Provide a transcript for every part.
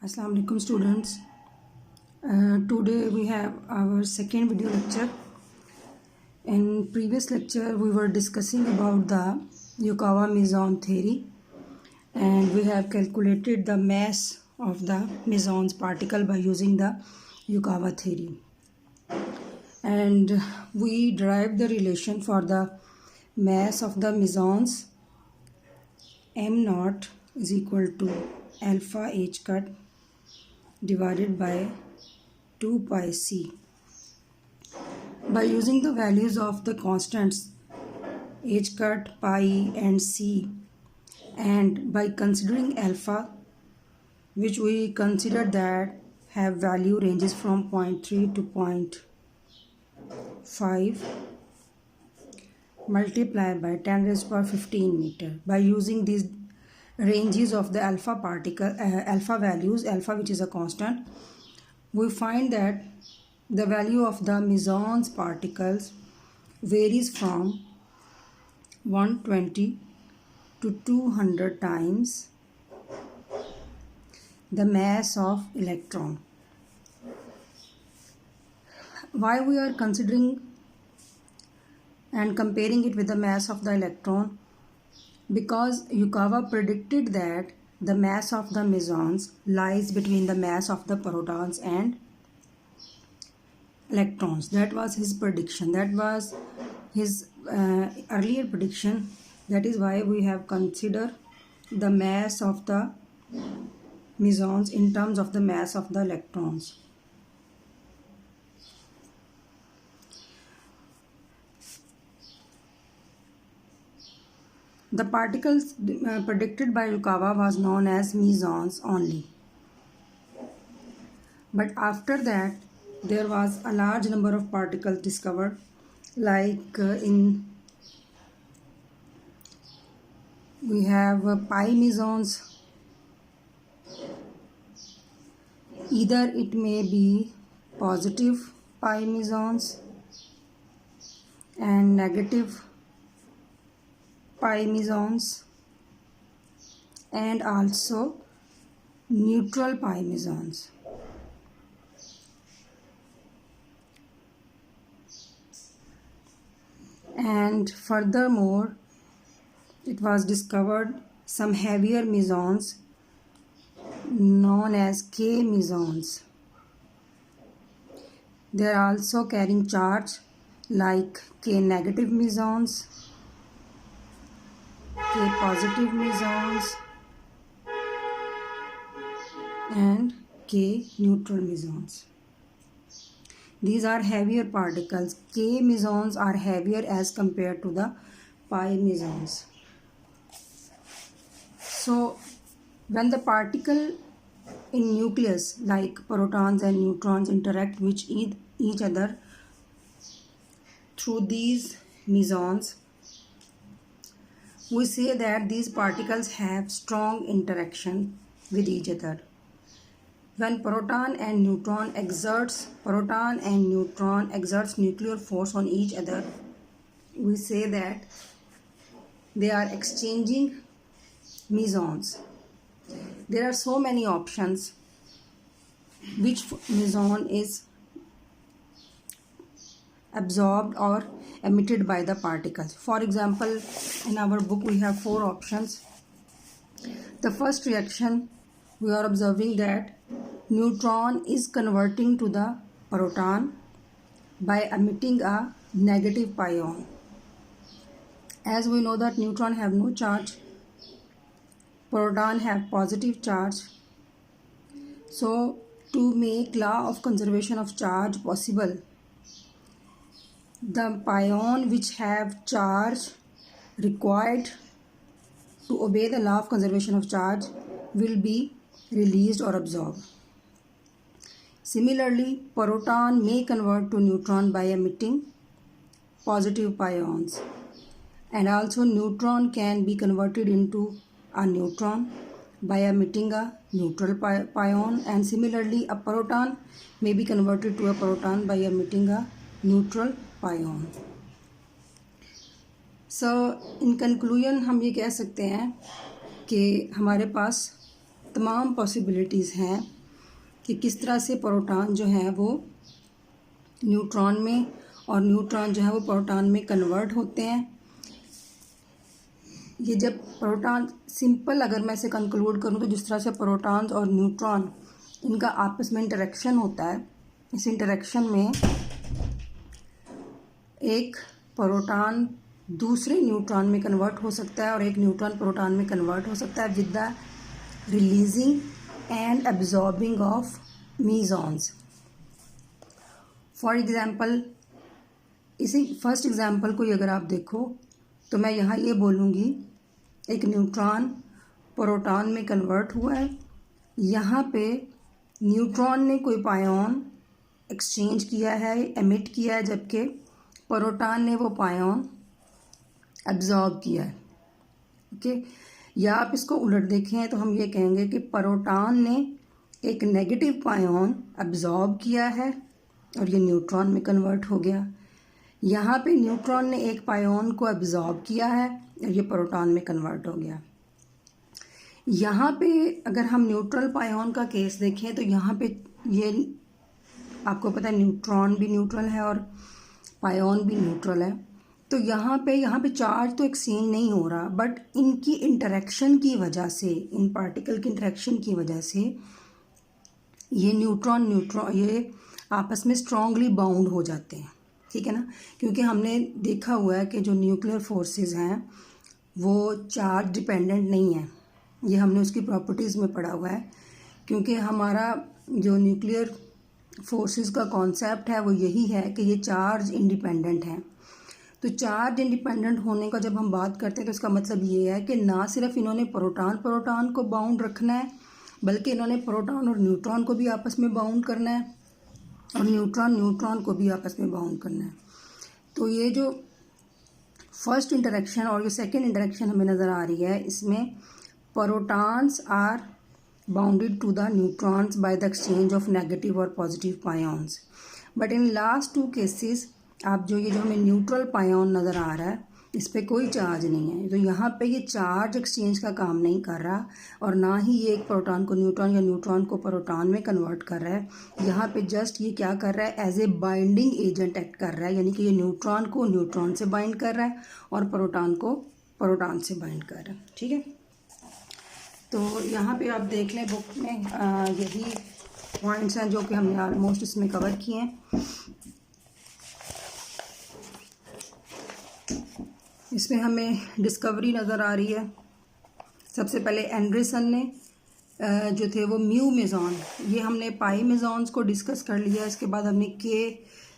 Assalamu alaikum students. Today we have our second video lecture. In previous lecture we were discussing about the Yukawa-Meson theory, and we have calculated the mass of the mesons particle by using the Yukawa theory, and we derived the relation for the mass of the mesons m naught is equal to alpha h cut divided by 2 pi c. By using the values of the constants h cut, pi and c, and by considering alpha, which we consider that have value ranges from 0.3 to 0.5 multiplied by 10 raised to power 15 meter. By using these ranges of the alpha particle, alpha values, alpha which is a constant, we find that the value of the mesons particles varies from 120 to 200 times the mass of electron. Why we are considering and comparing it with the mass of the electron? Because Yukawa predicted that the mass of the mesons lies between the mass of the protons and electrons. That was his prediction. That was his earlier prediction. That is why we have considered the mass of the mesons in terms of the mass of the electrons. The particles predicted by Yukawa was known as mesons only. But after that, there was a large number of particles discovered, like we have pi mesons. Either it may be positive pi mesons and negative pi mesons, and also neutral pi mesons. And furthermore, it was discovered some heavier mesons known as K mesons. They are also carrying charge, like K negative mesons, K positive mesons, and K neutral mesons. These are heavier particles. K mesons are heavier as compared to the pi mesons. So when the particle in nucleus, like protons and neutrons, interact with each other through these mesons, we say that these particles have strong interaction with each other. When proton and neutron exerts nuclear force on each other, we say that they are exchanging mesons. There are so many options which meson is absorbed or emitted by the particles. For example, in our book we have 4 options. The first reaction, we are observing that neutron is converting to the proton by emitting a negative pion. As we know that neutron have no charge, proton have positive charge. So to make law of conservation of charge possible, the pion which have charge required to obey the law of conservation of charge will be released or absorbed. Similarly, proton may convert to neutron by emitting positive pions, and also neutron can be converted into a neutron by emitting a neutral pion, and similarly a proton may be converted to a proton by emitting a neutral pion. So in conclusion हम ये कह सकते हैं कि हमारे पास तमाम possibilities हैं कि किस तरह से प्रोटॉन जो है वो न्यूट्रॉन में और न्यूट्रॉन जो है वो प्रोटॉन में कन्वर्ट होते हैं। ये जब प्रोटॉन सिंपल अगर मैं इसे कंक्लूड करूँ तो जिस तरह से प्रोटॉन्स और न्यूट्रॉन इनका आपस में इंटरेक्शन होता है, इस इंटरेक्शन में एक प्रोटॉन दूसरे न्यूट्रॉन में कन्वर्ट हो सकता है और एक न्यूट्रॉन प्रोटॉन में कन्वर्ट हो सकता है with the releasing and absorbing of mesons. For example, इसी फर्स्ट एग्ज़ाम्पल को अगर आप देखो तो मैं यहाँ ये बोलूँगी एक न्यूट्रॉन प्रोटॉन में कन्वर्ट हुआ है, यहाँ पे न्यूट्रॉन ने कोई पायोन एक्सचेंज किया है, एमिट किया है, जबकि प्रोटॉन ने वो पायोन एब्जॉर्ब किया है। ओके, या आप इसको उलट देखें तो हम ये कहेंगे कि प्रोटॉन ने एक नेगेटिव पायोन एब्जॉर्ब किया है और ये न्यूट्रॉन में कन्वर्ट हो गया। यहाँ पे न्यूट्रॉन ने एक पायोन को एब्जॉर्ब किया है और ये प्रोटॉन में कन्वर्ट हो गया। यहाँ पे अगर हम न्यूट्रल पायोन का केस देखें तो यहाँ पे ये आपको पता है न्यूट्रॉन भी न्यूट्रल है और पायोन भी न्यूट्रल है, तो यहाँ पे चार्ज तो एक्सचेंज नहीं हो रहा, बट इनकी इंटरेक्शन की वजह से, इन पार्टिकल की इंटरेक्शन की वजह से ये न्यूट्रॉन ये आपस में स्ट्रांगली बाउंड हो जाते हैं। ठीक है ना, क्योंकि हमने देखा हुआ है कि जो न्यूक्लियर फोर्सेस हैं वो चार्ज डिपेंडेंट नहीं है, ये हमने उसकी प्रॉपर्टीज़ में पढ़ा हुआ है। क्योंकि हमारा जो न्यूक्लियर फोर्सेस का कॉन्सेप्ट है वो यही है कि ये चार्ज इंडिपेंडेंट हैं। तो चार्ज इंडिपेंडेंट होने का जब हम बात करते हैं तो इसका मतलब ये है कि ना सिर्फ इन्होंने प्रोटॉन को बाउंड रखना है, बल्कि इन्होंने प्रोटॉन और न्यूट्रॉन को भी आपस में बाउंड करना है और न्यूट्रॉन को भी आपस में बाउंड करना है। तो ये जो फर्स्ट इंटरेक्शन और जो सेकेंड इंटरेक्शन हमें नज़र आ रही है, इसमें protons are bounded to the neutrons by the exchange of negative और positive pions. But in last two cases आप जो हमें न्यूट्रल पायोन नज़र आ रहा है इस पर कोई चार्ज नहीं है, तो यहाँ पे ये चार्ज एक्सचेंज का काम नहीं कर रहा और ना ही ये एक प्रोटॉन को न्यूट्रॉन या न्यूट्रॉन को प्रोटॉन में कन्वर्ट कर रहा है। यहाँ पे जस्ट ये क्या कर रहा है, as a binding agent act कर रहा है, यानी कि ये न्यूट्रॉन को न्यूट्रॉन से बाइंड कर रहा है और प्रोटॉन को प्रोटॉन से बाइंड कर रहा है। ठीक है, तो यहाँ पे आप देख लें बुक में यही पॉइंट्स हैं जो कि हमने ऑलमोस्ट इसमें कवर किए हैं। इसमें हमें डिस्कवरी नज़र आ रही है। सबसे पहले एंडरसन ने जो थे वो म्यू मेजॉन, ये हमने पाई मेजॉन्स को डिस्कस कर लिया, इसके बाद हमने के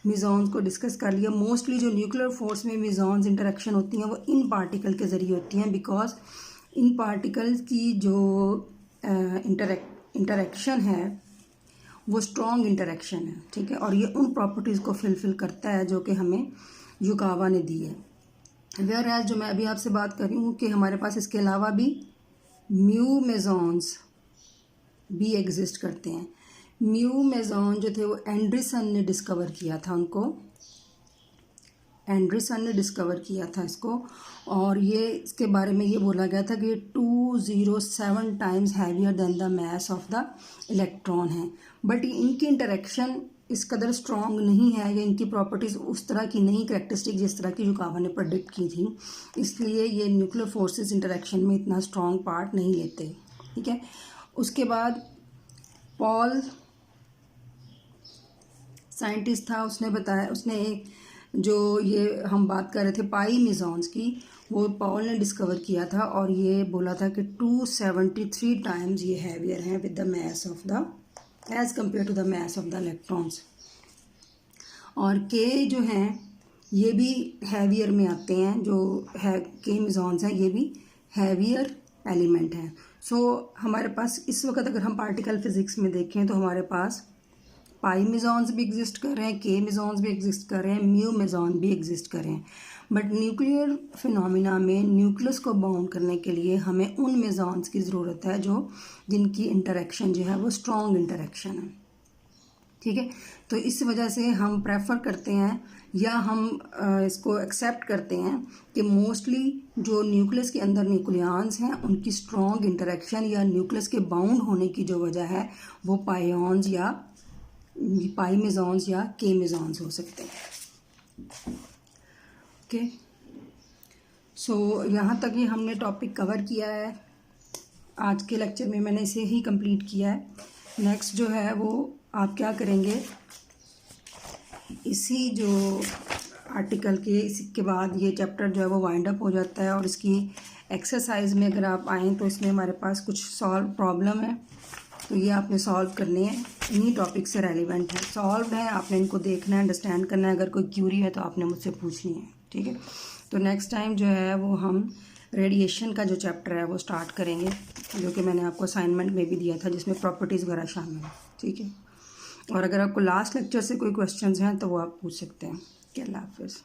मेजॉन्स को डिस्कस कर लिया। मोस्टली जो न्यूक्लियर फोर्स में मेजॉन्स इंटरेक्शन होती हैं वो इन पार्टिकल के ज़रिए होती हैं, बिकॉज इन पार्टिकल्स की जो इंटरेक्शन है वो स्ट्रॉन्ग इंटरेक्शन है। ठीक है, और ये उन प्रॉपर्टीज़ को फिलफिल करता है जो कि हमें युकावा ने दी है। वेयर एज जो मैं अभी आपसे बात कर रही हूँ कि हमारे पास इसके अलावा भी म्यू मेजॉन्स भी एग्जिस्ट करते हैं। म्यू मेजॉन जो थे वो एंडरसन ने डिस्कवर किया था, एंडरसन ने डिस्कवर किया था इसको, और ये इसके बारे में ये बोला गया था कि ये 207 times heavier than the mass of the electron है। बट इनकी इंटरेक्शन इस कदर स्ट्रॉन्ग नहीं है या इनकी प्रॉपर्टीज़ उस तरह की नहीं, करेक्टरिस्टिक जिस तरह की युकावा ने प्रेडिक्ट की थी, इसलिए ये न्यूक्लियर फोर्सेस इंटरेक्शन में इतना स्ट्रॉन्ग पार्ट नहीं लेते। ठीक है, उसके बाद पॉल साइंटिस्ट था, उसने बताया, उसने एक जो ये हम बात कर रहे थे पाई मेजॉन्स की, वो पॉल ने डिस्कवर किया था और ये बोला था कि 273 टाइम्स ये हैवियर हैं with the mass of the as compare to the mass of the electrons. और के जो हैं ये भी हैवियर में आते हैं, जो है के मेजॉन्स हैं ये भी हैवियर एलिमेंट हैं। सो हमारे पास इस वक्त अगर हम पार्टिकल फिज़िक्स में देखें तो हमारे पास पाई मेजॉन्स भी एग्जिस्ट कर रहे हैं, के मेजॉन्स भी एग्जिस्ट कर रहे हैं, म्यू मेजॉन भी एग्जिस्ट कर रहे हैं। बट न्यूक्लियर फिनोमिना में न्यूक्लियस को बाउंड करने के लिए हमें उन मेजॉन्स की ज़रूरत है जो जिनकी इंटरेक्शन जो है वो स्ट्रॉन्ग इंटरेक्शन है। ठीक है। तो इस वजह से हम प्रेफर करते हैं या हम इसको एक्सेप्ट करते हैं कि मोस्टली जो न्यूक्लियस के अंदर न्यूक्लियॉन्स हैं उनकी स्ट्रॉन्ग इंटरेक्शन या न्यूक्लियस के बाउंड होने की जो वजह है वो पाइऑन्स या पाई मेसॉन्स या के मेसॉन्स हो सकते हैं। ओके, सो यहाँ तक ही हमने टॉपिक कवर किया है। आज के लेक्चर में मैंने इसे ही कंप्लीट किया है। नेक्स्ट जो है वो आप क्या करेंगे, इसी जो आर्टिकल के इसके बाद ये चैप्टर जो है वो वाइंड अप हो जाता है और इसकी एक्सरसाइज में अगर आप आएँ तो इसमें हमारे पास कुछ सॉल्व प्रॉब्लम है, तो ये आपने सॉल्व करनी है, इन्हीं टॉपिक से रेलिवेंट है, सॉल्व है, आपने इनको देखना है, अंडरस्टैंड करना है। अगर कोई क्यूरी है तो आपने मुझसे पूछनी है, ठीक है। तो नेक्स्ट टाइम जो है वो हम रेडिएशन का जो चैप्टर है वो स्टार्ट करेंगे, जो कि मैंने आपको असाइनमेंट में भी दिया था, जिसमें प्रॉपर्टीज़ वगैरह शामिल है, ठीक है। और अगर आपको लास्ट लेक्चर से कोई क्वेश्चंस हैं तो वो आप पूछ सकते हैं। अल्लाह हाफ़िज़।